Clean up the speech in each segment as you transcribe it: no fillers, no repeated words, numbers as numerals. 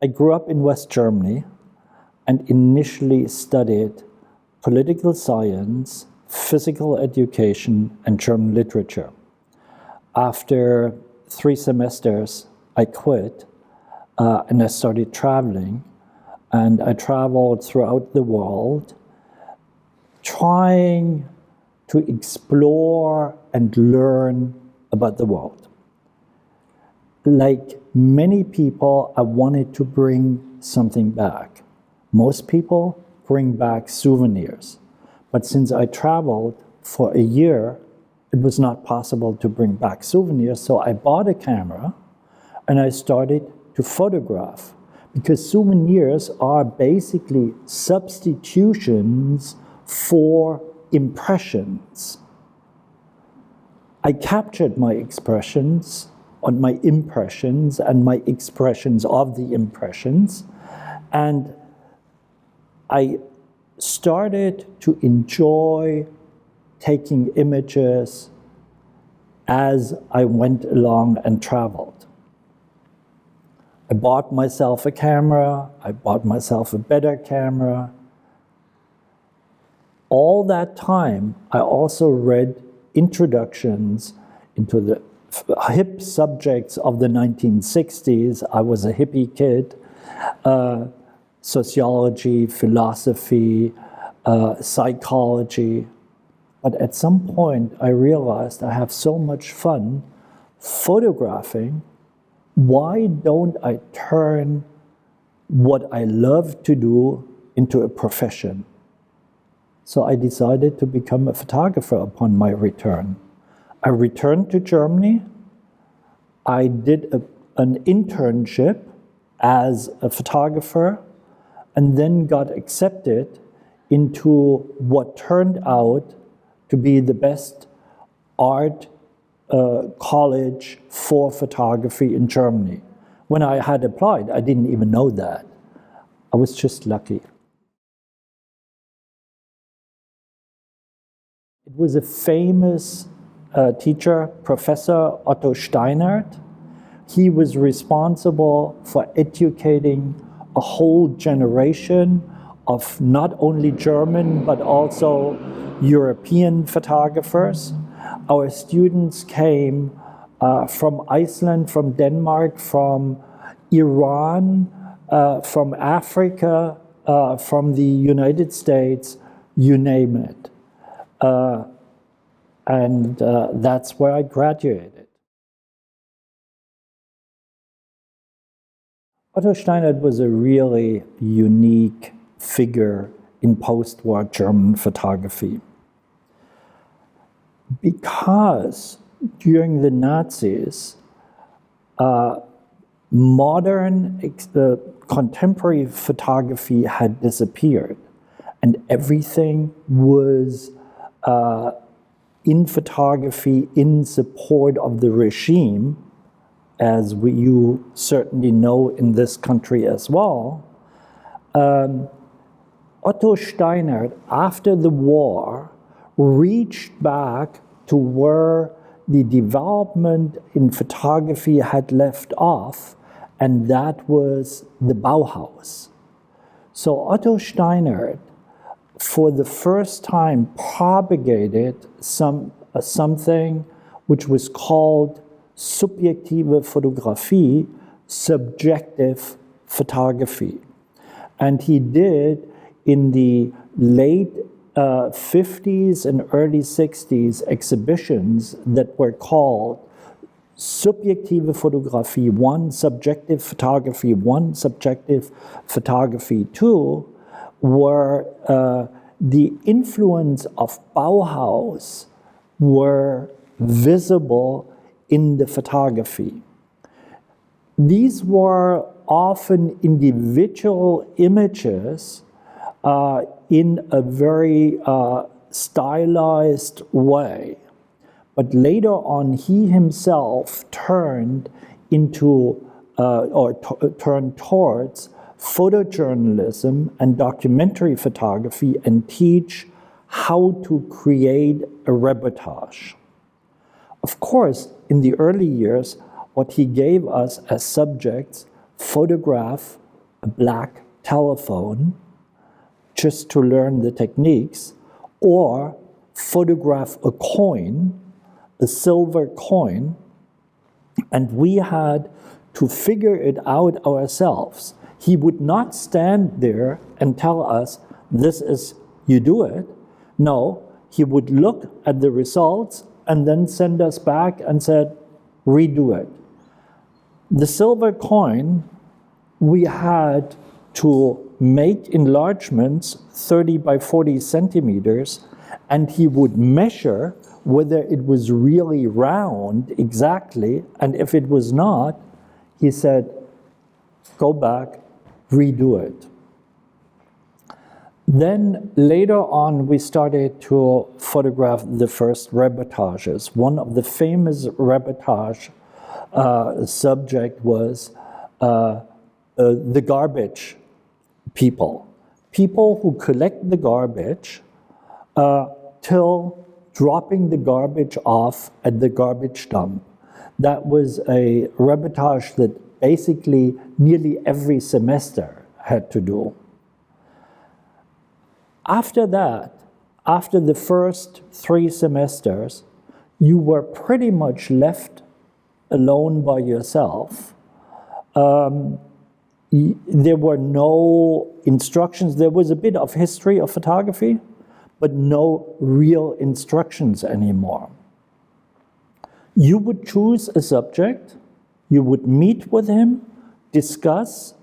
I grew up in West Germany and initially studied political science, physical education, and German literature. After 3 semesters, I quit and I started traveling. And I traveled throughout the world, trying to explore and learn about the world. Like many people, I wanted to bring something back. Most people bring back souvenirs. But since I traveled for a year, it was not possible to bring back souvenirs. So I bought a camera and I started to photograph. Because souvenirs are basically substitutions for impressions. I captured my expressions on my impressions and my expressions of the impressions, and I started to enjoy taking images as I went along and traveled. I bought myself a camera, I bought myself a better camera. All that time, I also read introductions into the hip subjects of the 1960s. I was a hippie kid. Sociology, philosophy, psychology. But at some point, I realized I have so much fun photographing. Why don't I turn what I love to do into a profession? So I decided to become a photographer upon my return. I returned to Germany. I did an internship as a photographer and then got accepted into what turned out to be the best art college for photography in Germany. When I had applied, I didn't even know that. I was just lucky. It was a famous teacher, Professor Otto Steiner. He was responsible for educating a whole generation of not only German, but also European photographers. Our students came from Iceland, from Denmark, from Iran, from Africa, from the United States, you name it. And that's where I graduated. Otto Steiner was a really unique figure in post-war German photography. Because during the Nazis, modern contemporary photography had disappeared, and everything was in photography in support of the regime, as you certainly know in this country as well. Otto Steiner, after the war, reached back to where the development in photography had left off, and that was the Bauhaus. So Otto Steiner, for the first time, propagated something which was called subjektive Fotografie, subjective photography. And he did in the late 50s and early 60s exhibitions that were called Subjektive Fotografie 1, Subjective Photography 1, Subjective Photography 2, where the influence of Bauhaus were visible in the photography. These were often individual images in a very stylized way. But later on, he himself turned into, turned towards photojournalism and documentary photography and teach how to create a reportage. Of course, in the early years, what he gave us as subjects, photograph a black telephone just to learn the techniques, or photograph a coin, a silver coin, and we had to figure it out ourselves. He would not stand there and tell us, this is, you do it. No, he would look at the results and then send us back and said, redo it. The silver coin, we had to make enlargements 30 by 40 centimeters, and he would measure whether it was really round exactly, and if it was not, he said, go back, redo it. Then later on, we started to photograph the first reportages. One of the famous reportage subject was the garbage people. People who collect the garbage till dropping the garbage off at the garbage dump. That was a reportage that basically nearly every semester had to do. After that, after the first 3 semesters, you were pretty much left alone by yourself. There were no instructions. There was a bit of history of photography, but no real instructions anymore. You would choose a subject, you would meet with him, discuss,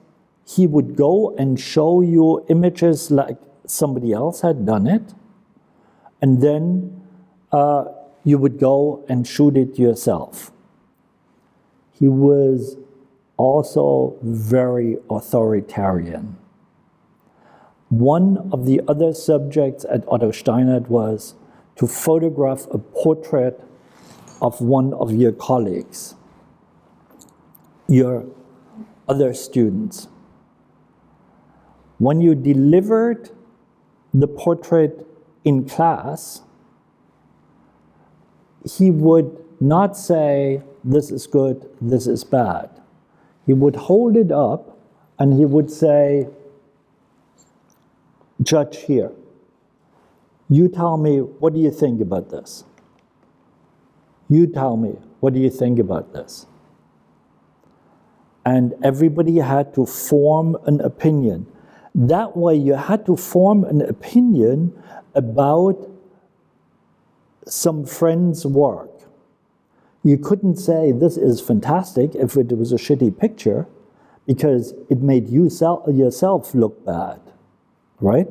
he would go and show you images like somebody else had done it, and then you would go and shoot it yourself. He was also very authoritarian. One of the other subjects at Otto Steiner was to photograph a portrait of one of your colleagues, your other students. When you delivered the portrait in class, he would not say, this is good, this is bad. He would hold it up and he would say, judge here. You tell me, what do you think about this? You tell me, what do you think about this? And everybody had to form an opinion. That way you had to form an opinion about some friend's work. You couldn't say this is fantastic if it was a shitty picture, because it made you yourself look bad, right?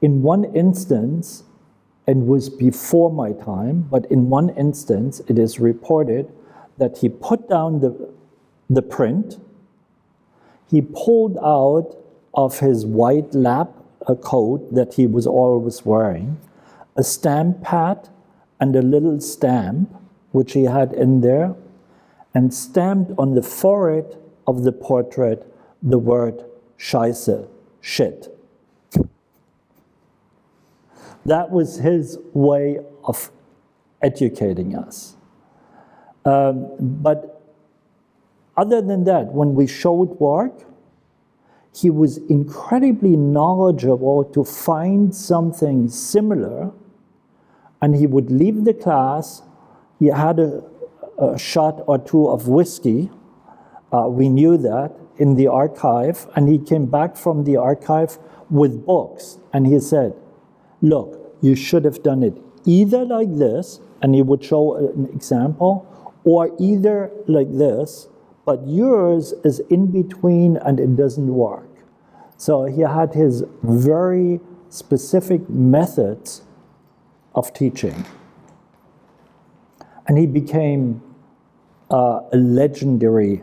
In one instance, and was before my time, but in one instance it is reported that he put down the print, he pulled out of his white lab coat that he was always wearing, a stamp pad and a little stamp, which he had in there, and stamped on the forehead of the portrait the word Scheiße, shit. That was his way of educating us. But other than that, when we showed work, he was incredibly knowledgeable to find something similar, and he would leave the class. He had a shot or two of whiskey, we knew that, in the archive, and he came back from the archive with books, and he said, look, you should have done it either like this, and he would show an example, or either like this, but yours is in between and it doesn't work. So he had his very specific methods of teaching. And he became a legendary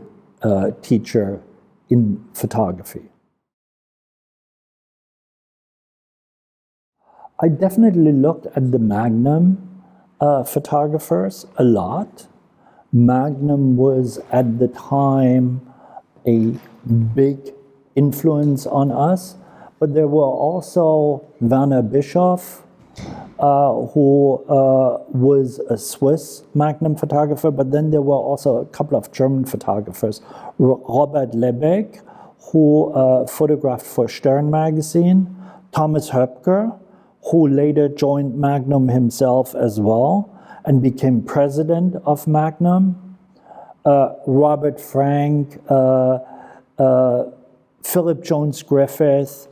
teacher in photography. I definitely looked at the Magnum photographers a lot. Magnum was at the time a big influence on us, but there were also Werner Bischoff, who was a Swiss Magnum photographer, but then there were also a couple of German photographers. Robert Lebbeck, who photographed for Stern magazine, Thomas Höpker, who later joined Magnum himself as well and became president of Magnum, Robert Frank, Philip Jones Griffith.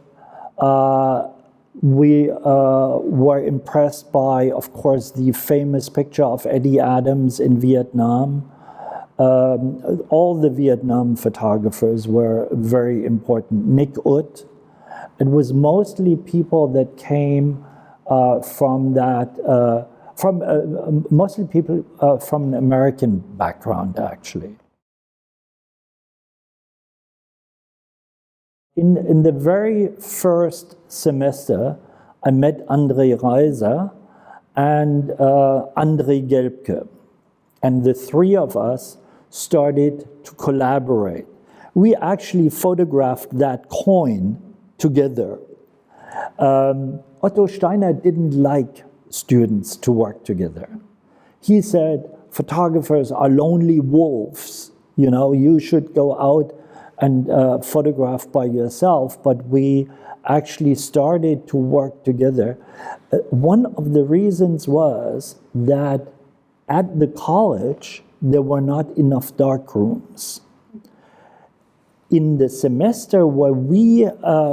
We were impressed by, of course, the famous picture of Eddie Adams in Vietnam. All the Vietnam photographers were very important. Nick Ut. It was mostly people that came from that, mostly people from an American background, actually. In the very first semester, I met André Reiser and André Gelbke. And the three of us started to collaborate. We actually photographed that coin together. Otto Steiner didn't like students to work together. He said, photographers are lonely wolves. You know, you should go out and photograph by yourself, but we actually started to work together. One of the reasons was that at the college, there were not enough dark rooms. In the semester where we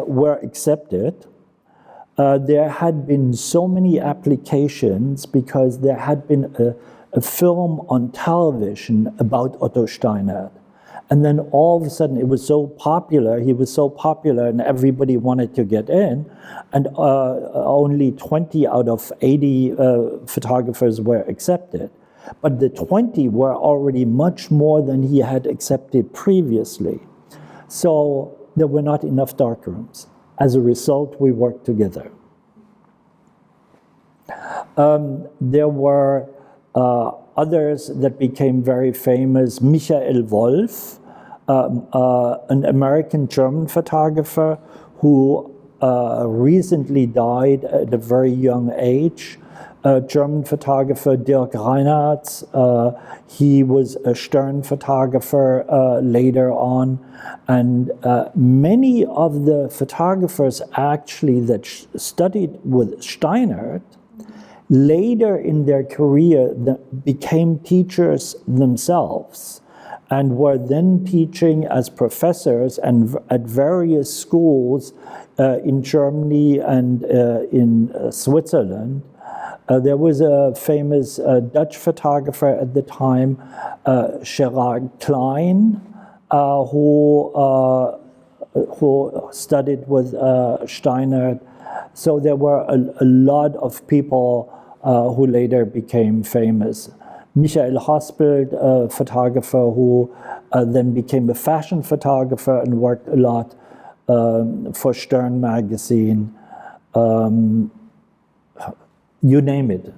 were accepted, there had been so many applications because there had been a film on television about Otto Steiner. And then all of a sudden it was so popular, he was so popular and everybody wanted to get in, and only 20 out of 80 photographers were accepted. But the 20 were already much more than he had accepted previously. So there were not enough darkrooms. As a result, we worked together. There were others that became very famous. Michael Wolf, an American-German photographer who recently died at a very young age. German photographer Dirk Reinhardt, he was a Stern photographer later on, and many of the photographers actually that studied with Steiner later in their career became teachers themselves and were then teaching as professors and at various schools in Germany and in Switzerland. There was a famous Dutch photographer at the time, Gerard Klein, who studied with Steiner. So there were a lot of people who later became famous. Michael Hospelt, a photographer who then became a fashion photographer and worked a lot for Stern magazine. You name it.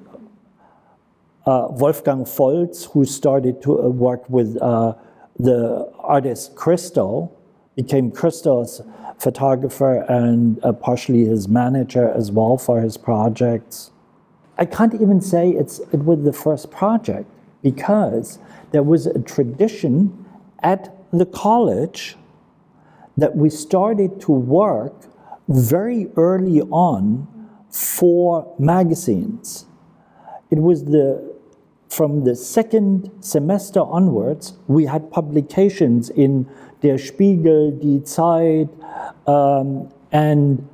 Wolfgang Volz, who started to work with the artist Christo, became Christo's photographer and partially his manager as well for his projects. I can't even say it was the first project because there was a tradition at the college that we started to work very early on for magazines. It was from the second semester onwards, we had publications in Der Spiegel, Die Zeit, and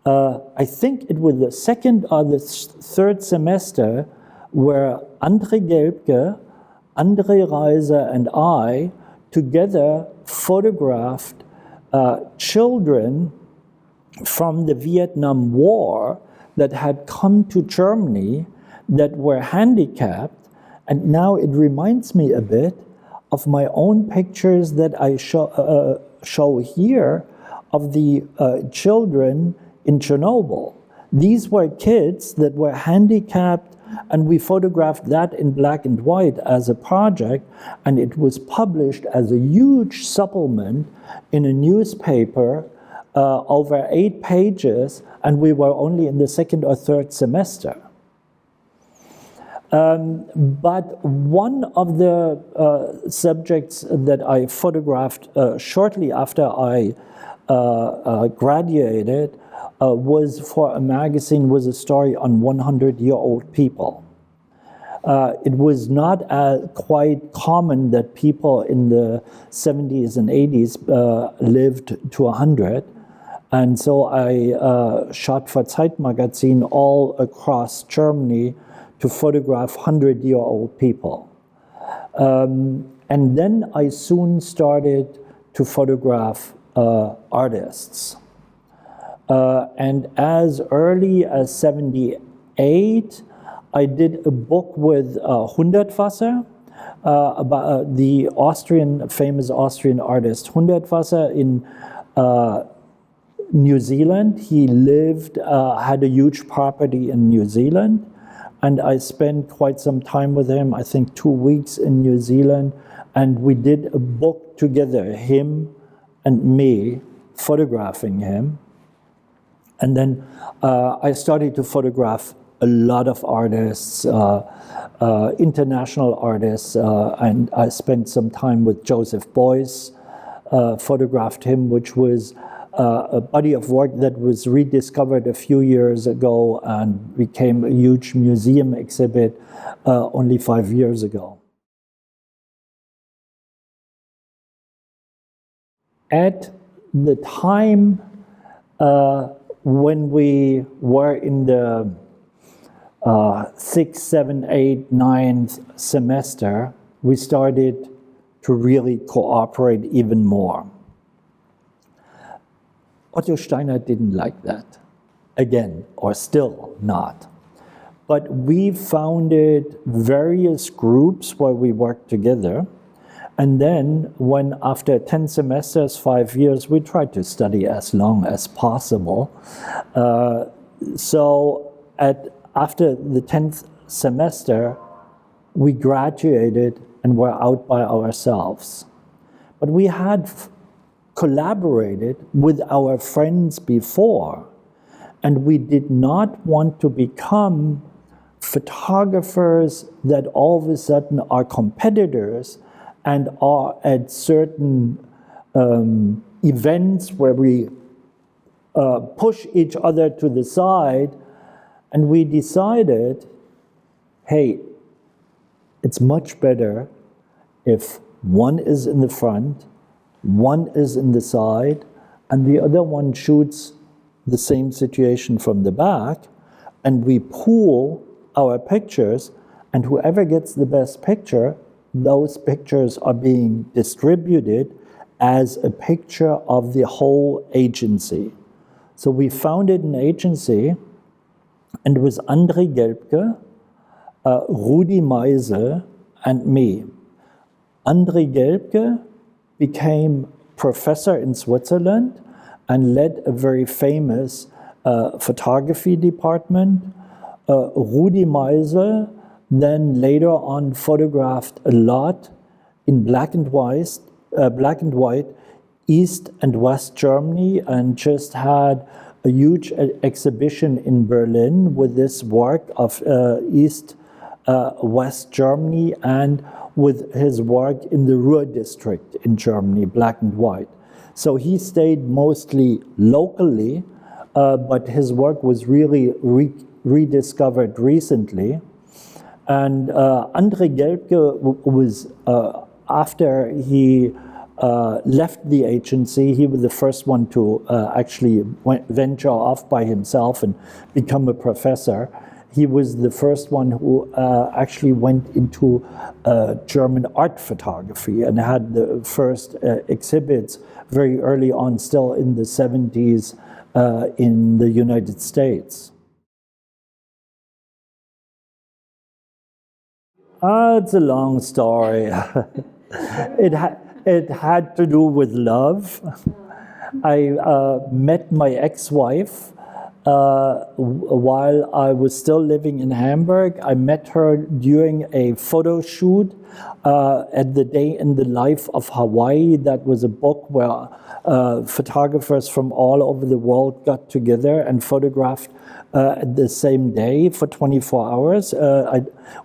I think it was the second or the third semester where André Gelbke, André Reiser, and I together photographed children from the Vietnam War that had come to Germany that were handicapped. And now it reminds me a bit of my own pictures that I show here of the children in Chernobyl. These were kids that were handicapped, and we photographed that in black and white as a project, and it was published as a huge supplement in a newspaper over 8 pages, and we were only in the second or third semester. But one of the subjects that I photographed shortly after I graduated was for a magazine, was a story on 100-year-old people. It was not quite common that people in the 70s and 80s lived to 100. And so I shot for Zeitmagazin all across Germany to photograph 100-year-old people. And then I soon started to photograph artists. And as early as 78, I did a book with Hundertwasser about the famous Austrian artist Hundertwasser in New Zealand. He lived, had a huge property in New Zealand, and I spent quite some time with him, I think 2 weeks in New Zealand, and we did a book together, him and me, photographing him. And then I started to photograph a lot of artists, international artists, and I spent some time with Joseph Beuys, photographed him, which was a body of work that was rediscovered a few years ago and became a huge museum exhibit only 5 years ago. At the time when we were in the 6th, 7th, 8th, 9th semester, we started to really cooperate even more. Otto Steiner didn't like that, again, or still not. But we founded various groups where we worked together. And then when after 10 semesters, 5 years, we tried to study as long as possible. So after the 10th semester, we graduated and were out by ourselves. But we had collaborated with our friends before, and we did not want to become photographers that all of a sudden are competitors and are at certain events where we push each other to the side. And we decided, hey, it's much better if one is in the front, one is in the side, and the other one shoots the same situation from the back, and we pool our pictures, and whoever gets the best picture, those pictures are being distributed as a picture of the whole agency. So we founded an agency, and it was André Gelbke, Rudi Meisel, and me. André Gelbke became professor in Switzerland and led a very famous photography department. Rudi Meisel then later on photographed a lot in black and white, East and West Germany, and just had a huge exhibition in Berlin with this work of East, West Germany, and with his work in the Ruhr district in Germany, black and white. So he stayed mostly locally, but his work was really rediscovered recently. And André Gelbke was, after he left the agency, he was the first one to actually venture off by himself and become a professor. He was the first one who actually went into German art photography and had the first exhibits very early on, still in the 70s in the United States. It's a long story. It had to do with love. I met my ex-wife while I was still living in Hamburg. I met her during a photo shoot at the Day in the Life of Hawaii. That was a book where photographers from all over the world got together and photographed the same day for 24 hours.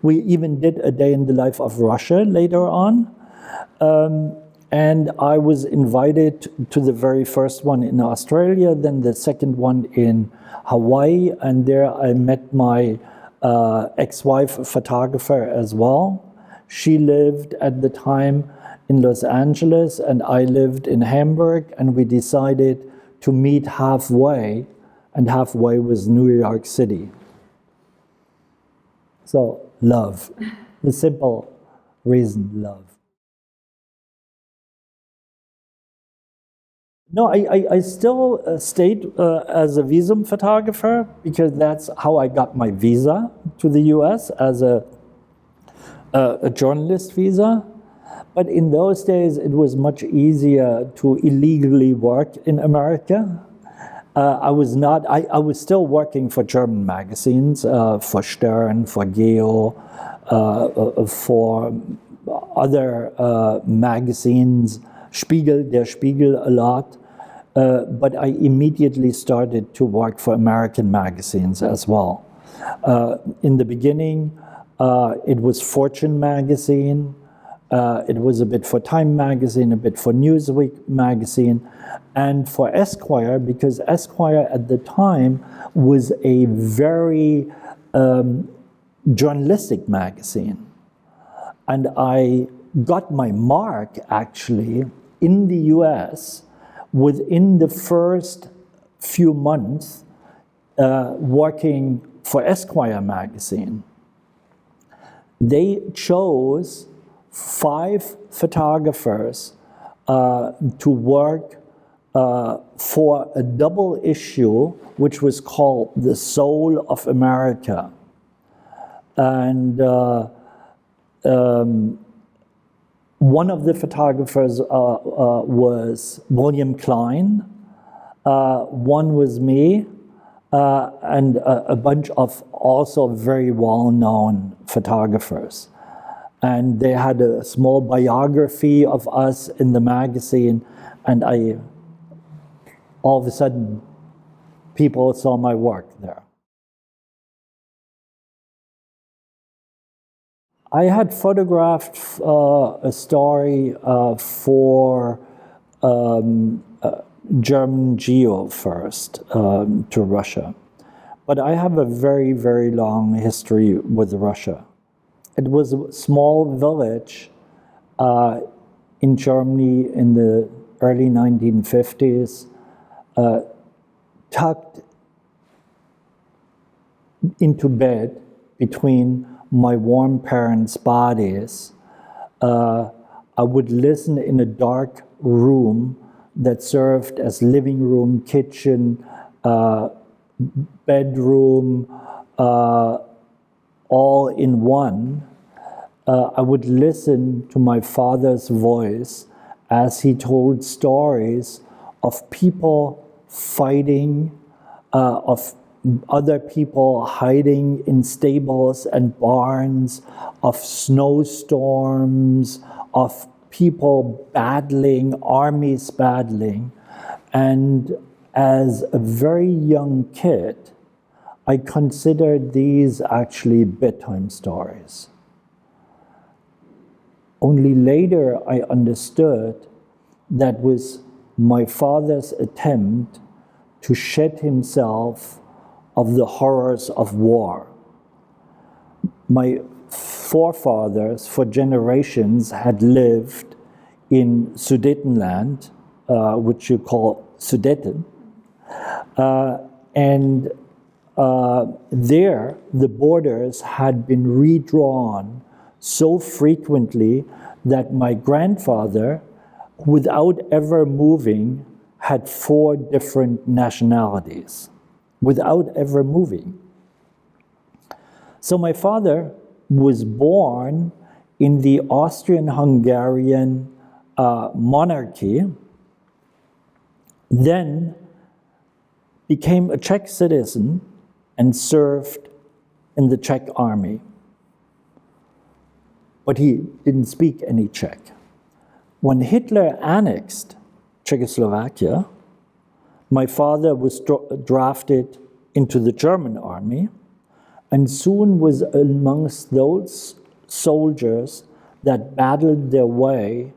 We even did a Day in the Life of Russia later on. And I was invited to the very first one in Australia, then the second one in Hawaii, and there I met my ex-wife, a photographer as well. She lived at the time in Los Angeles, and I lived in Hamburg, and we decided to meet halfway, and halfway was New York City. So, love. The simple reason, love. No, I still stayed as a visum photographer because that's how I got my visa to the US as a journalist visa. But in those days, it was much easier to illegally work in America. I was still working for German magazines, for Stern, for Geo, for other magazines, Der Spiegel a lot. But I immediately started to work for American magazines as well. In the beginning, it was Fortune magazine, it was a bit for Time magazine, a bit for Newsweek magazine, and for Esquire, because Esquire at the time was a very journalistic magazine. And I got my mark, actually, in the US within the first few months working for Esquire magazine. They chose 5 photographers to work for a double issue, which was called The Soul of America. And one of the photographers was William Klein, one was me, and a bunch of also very well-known photographers. And they had a small biography of us in the magazine, and all of a sudden, people saw my work there. I had photographed a story for German Geo first to Russia. But I have a very, very long history with Russia. It was a small village in Germany in the early 1950s, tucked into bed between my warm parents' bodies. I would listen in a dark room that served as living room, kitchen, bedroom, all in one. I would listen to my father's voice as he told stories of people fighting, of other people hiding in stables and barns, of snowstorms, of people battling, armies battling. And as a very young kid, I considered these actually bedtime stories. Only later I understood that was my father's attempt to shed himself of the horrors of war. My forefathers for generations had lived in Sudetenland, which you call Sudeten, and there the borders had been redrawn so frequently that my grandfather, without ever moving, had 4 different nationalities, without ever moving. So my father was born in the Austrian-Hungarian monarchy, then became a Czech citizen and served in the Czech army. But he didn't speak any Czech. When Hitler annexed Czechoslovakia, my father was drafted into the German army and soon was amongst those soldiers that battled their way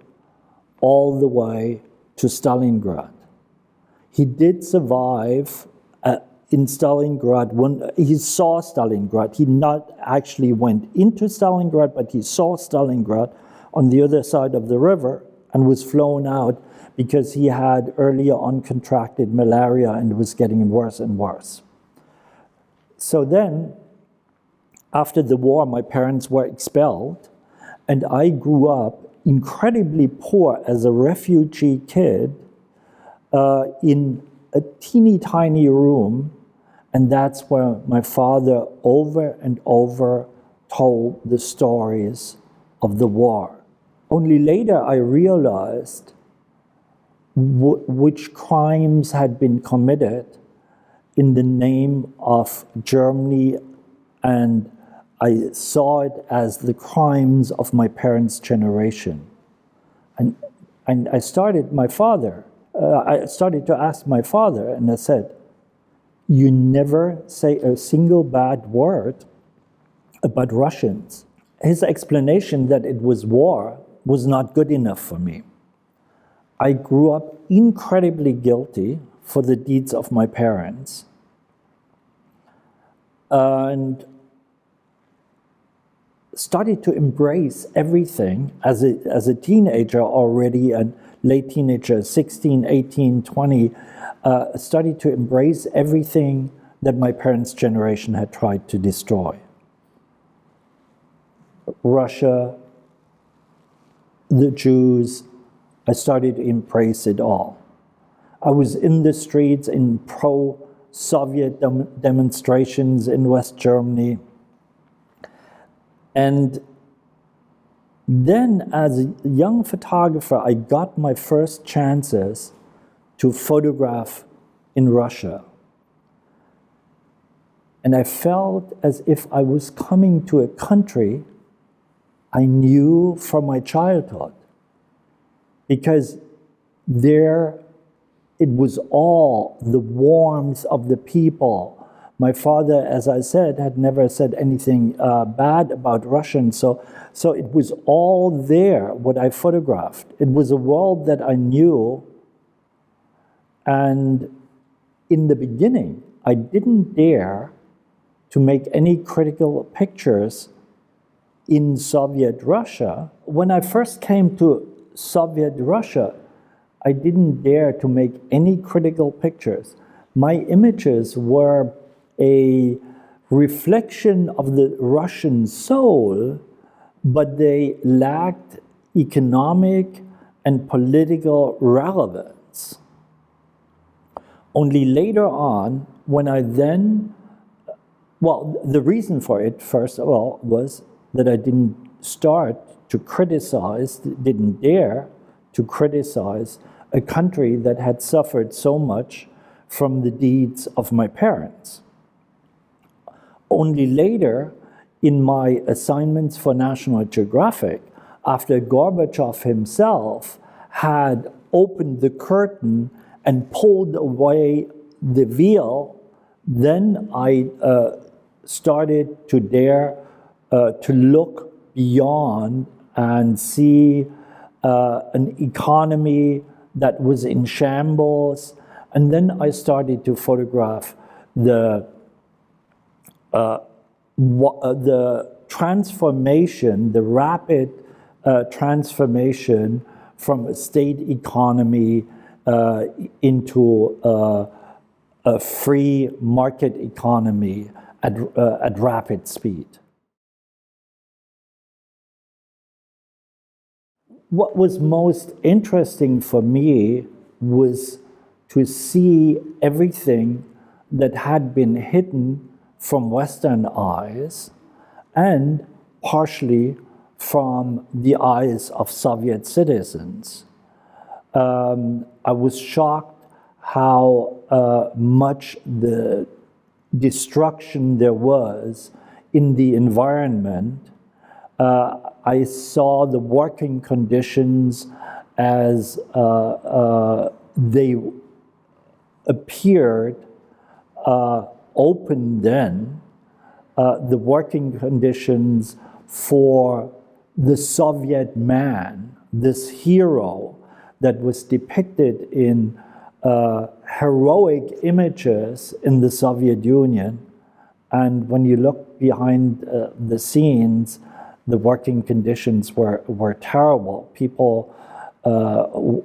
all the way to Stalingrad. He did survive in Stalingrad. When he saw Stalingrad, he not actually went into Stalingrad, but he saw Stalingrad on the other side of the river and was flown out because he had earlier on contracted malaria and was getting worse and worse. So then, after the war, my parents were expelled, and I grew up incredibly poor as a refugee kid in a teeny tiny room, and that's where my father over and over told the stories of the war. Only later I realized which crimes had been committed in the name of Germany, and I saw it as the crimes of my parents' generation. And I started to ask my father, and I said, "You never say a single bad word about Russians." His explanation that it was war was not good enough for me. I grew up incredibly guilty for the deeds of my parents. And started to embrace everything as a teenager already, a late teenager, 16, 18, 20, started to embrace everything that my parents' generation had tried to destroy. Russia, the Jews, I started to embrace it all. I was in the streets in pro-Soviet demonstrations in West Germany. And then as a young photographer, I got my first chances to photograph in Russia. And I felt as if I was coming to a country I knew from my childhood. Because there it was all the warmth of the people. My father, as I said, had never said anything bad about Russians, so it was all there, what I photographed. It was a world that I knew, and in the beginning, I didn't dare to make any critical pictures in Soviet Russia. When I first came to Soviet Russia, I didn't dare to make any critical pictures. My images were a reflection of the Russian soul, but they lacked economic and political relevance. Only later on, when I then, well, the reason for it, first of all, was that I didn't start to criticize, didn't dare to criticize a country that had suffered so much from the deeds of my parents. Only later, in my assignments for National Geographic, after Gorbachev himself had opened the curtain and pulled away the veil, then I started to dare to look beyond and see an economy that was in shambles. And then I started to photograph the transformation, the rapid transformation from a state economy into a free market economy at rapid speed. What was most interesting for me was to see everything that had been hidden from Western eyes and partially from the eyes of Soviet citizens. I was shocked how much the destruction there was in the environment, I saw the working conditions as they appeared open then, the working conditions for the Soviet man, this hero that was depicted in heroic images in the Soviet Union. And when you look behind the scenes, the working conditions were terrible. People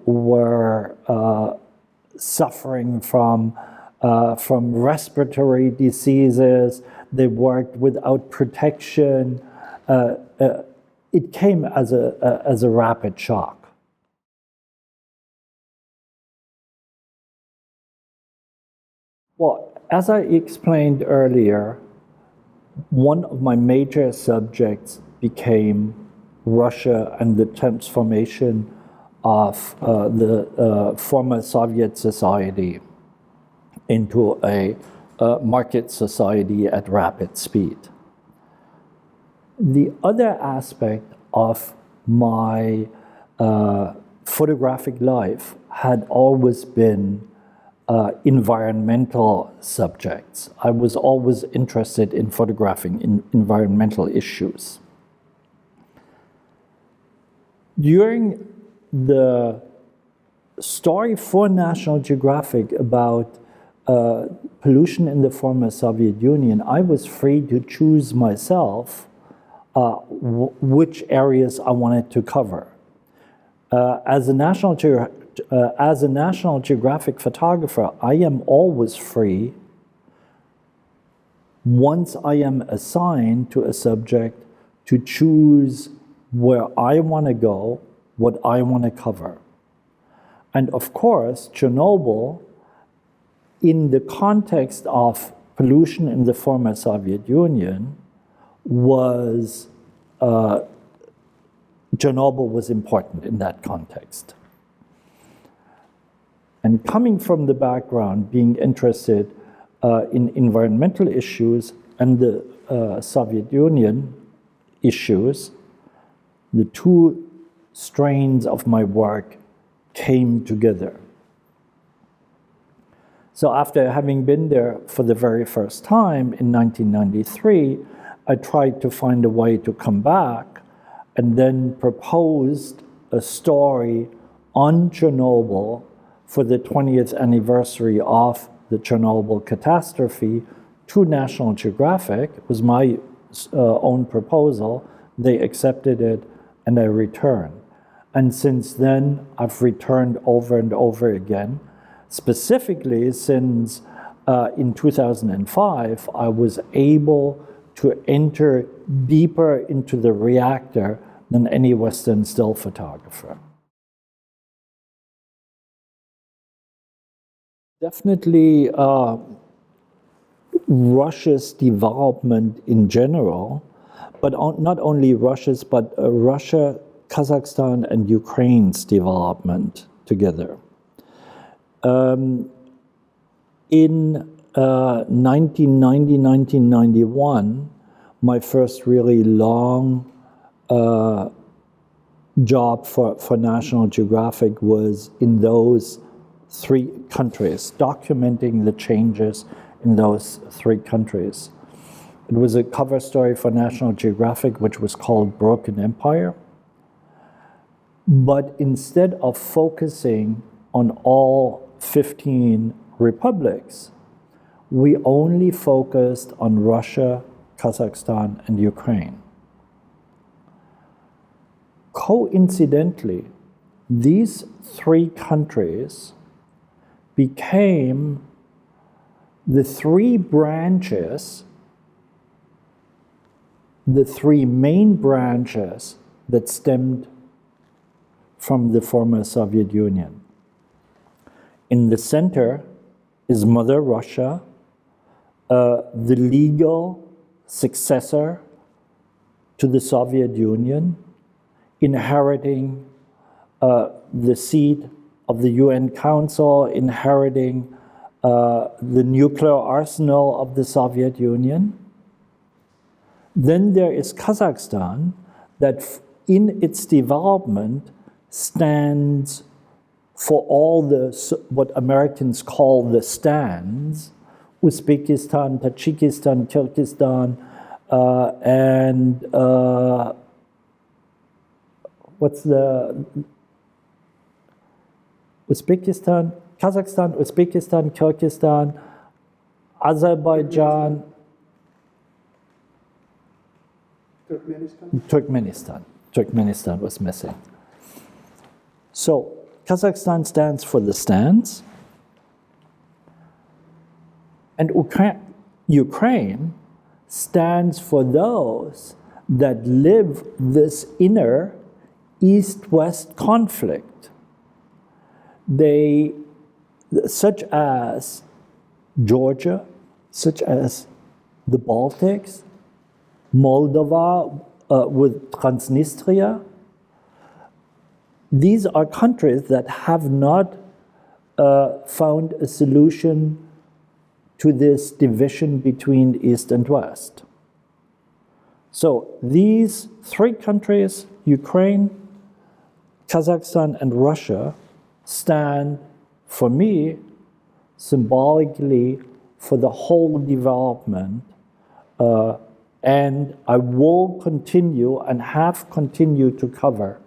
were suffering from respiratory diseases. They worked without protection. It came as a rapid shock. Well, as I explained earlier, one of my major subjects became Russia and the transformation of the former Soviet society into a market society at rapid speed. The other aspect of my photographic life had always been environmental subjects. I was always interested in photographing environmental issues. During the story for National Geographic about pollution in the former Soviet Union, I was free to choose myself which areas I wanted to cover. As a National Geographic photographer, I am always free, once I am assigned to a subject, to choose where I want to go, what I want to cover. And of course, Chernobyl, in the context of pollution in the former Soviet Union, Chernobyl was important in that context. And coming from the background, being interested in environmental issues and the Soviet Union issues, the two strains of my work came together. So after having been there for the very first time in 1993, I tried to find a way to come back and then proposed a story on Chernobyl for the 20th anniversary of the Chernobyl catastrophe to National Geographic. It was my own proposal. They accepted it, and I returned. And since then, I've returned over and over again. Specifically, since in 2005, I was able to enter deeper into the reactor than any Western still photographer. Definitely Russia's development in general, but not only Russia's, but Russia, Kazakhstan, and Ukraine's development together. In 1990, 1991, my first really long job for National Geographic was in those three countries, documenting the changes in those three countries. It was a cover story for National Geographic, which was called Broken Empire. But instead of focusing on all 15 republics, we only focused on Russia, Kazakhstan, and Ukraine. Coincidentally, these three countries became the three branches, the three main branches that stemmed from the former Soviet Union. In the center is Mother Russia, the legal successor to the Soviet Union, inheriting the seat of the UN Council inheriting the nuclear arsenal of the Soviet Union. Then there is Kazakhstan that in its development stands for all the, what Americans call the stands, Uzbekistan, Tajikistan, Kyrgyzstan, and what's the Uzbekistan, Kazakhstan, Uzbekistan, Kyrgyzstan, Azerbaijan, Turkmenistan was missing. So Kazakhstan stands for the stands, and Ukraine stands for those that live this inner East-West conflict. They, such as Georgia, such as the Baltics, Moldova with Transnistria. These are countries that have not found a solution to this division between East and West. So these three countries, Ukraine, Kazakhstan, and Russia, stand, for me, symbolically for the whole development. And I will continue and have continued to cover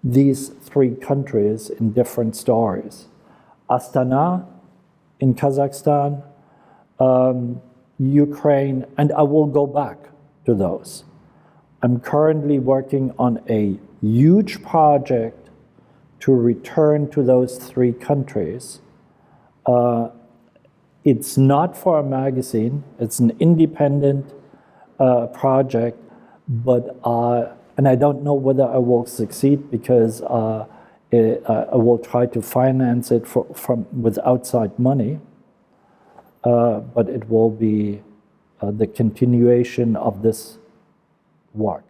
these three countries in different stories. Astana in Kazakhstan, Ukraine, and I will go back to those. I'm currently working on a huge project to return to those three countries. It's not for a magazine, it's an independent project, but and I don't know whether I will succeed because I will try to finance it with outside money, but it will be the continuation of this work.